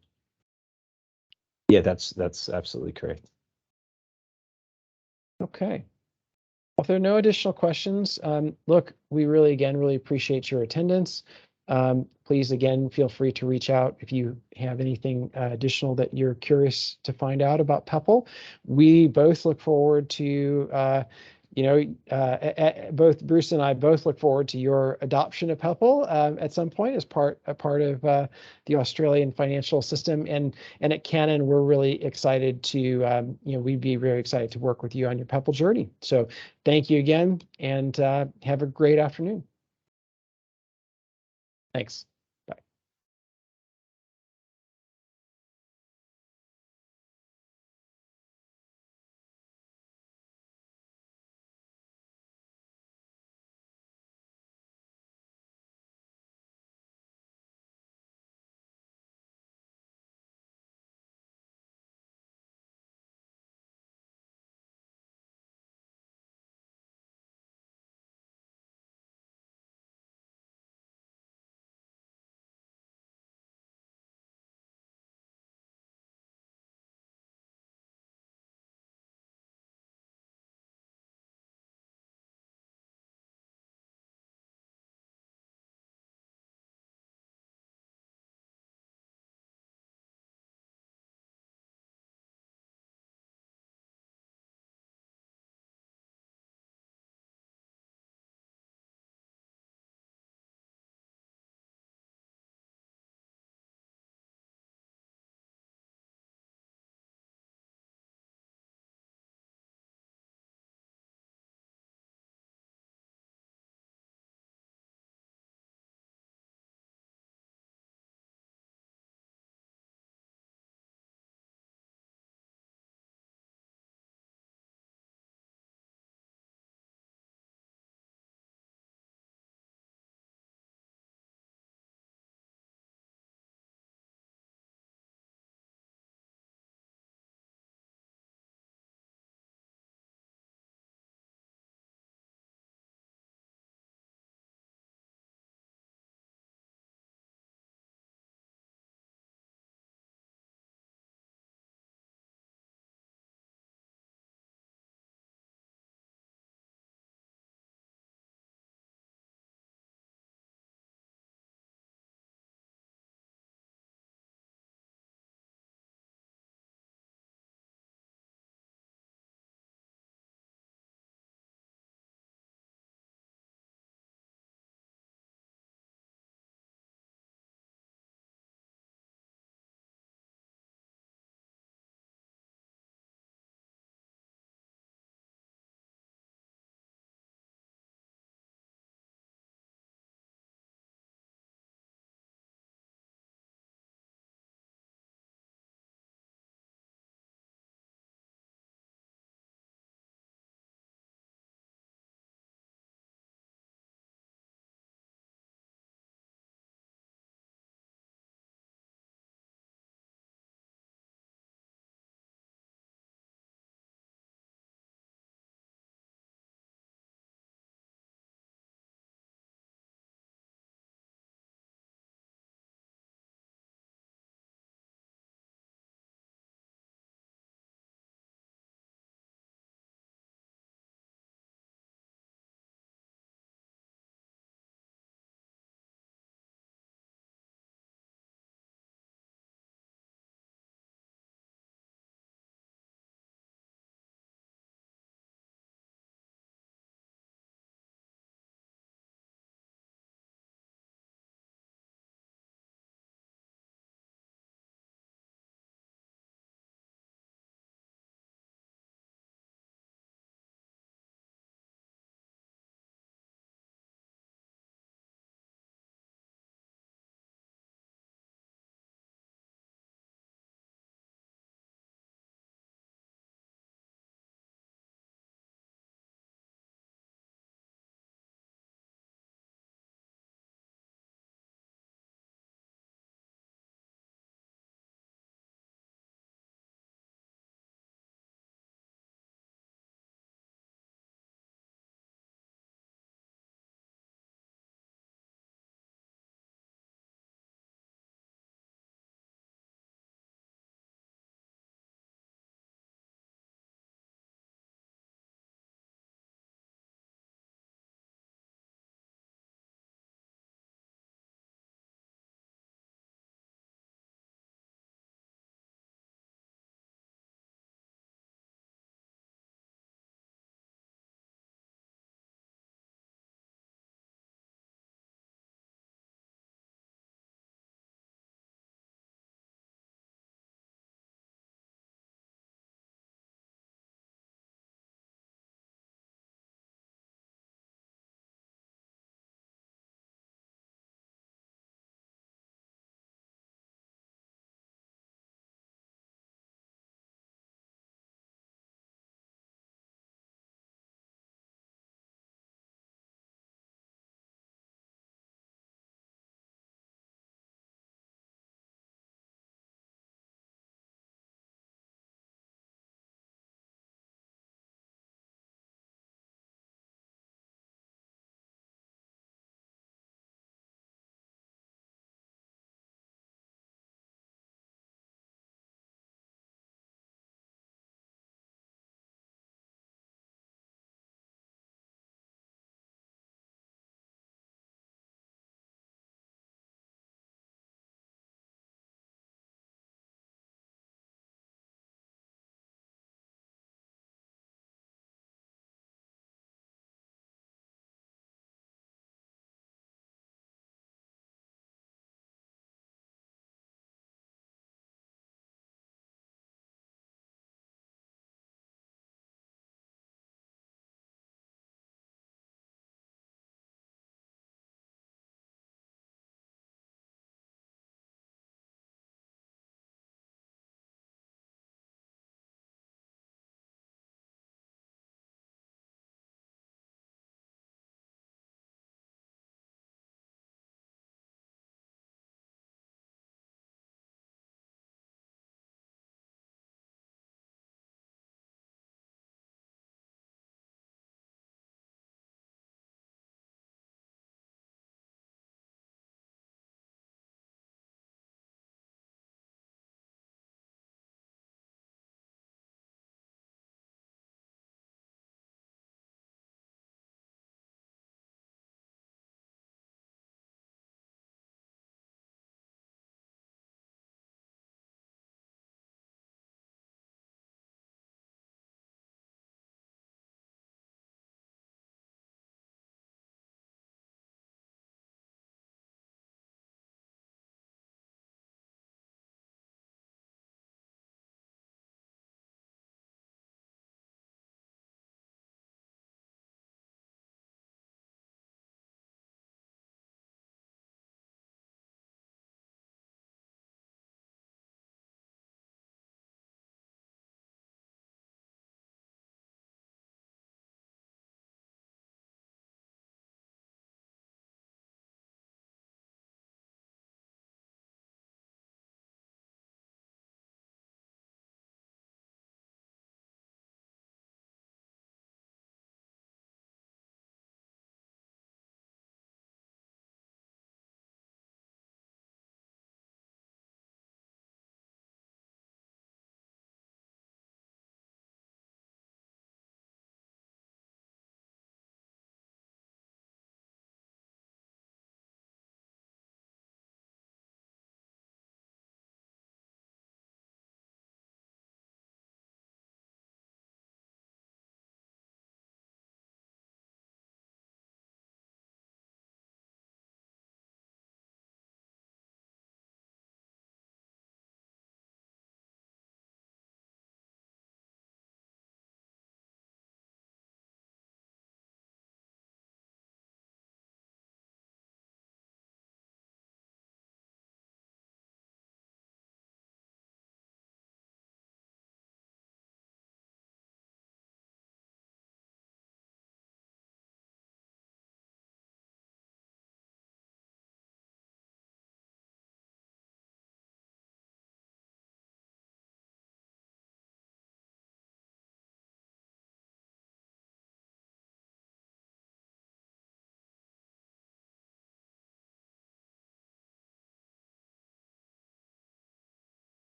Yeah, that's absolutely correct. Okay. Well, if there are no additional questions, look, we really appreciate your attendance. Please, again, feel free to reach out if you have anything additional that you're curious to find out about Peppol. We both look forward to, both Bruce and I both look forward to your adoption of Peppol at some point as part of the Australian financial system. And at Canon, we're really excited to, we'd be very excited to work with you on your Peppol journey. So thank you again, and have a great afternoon. Thanks.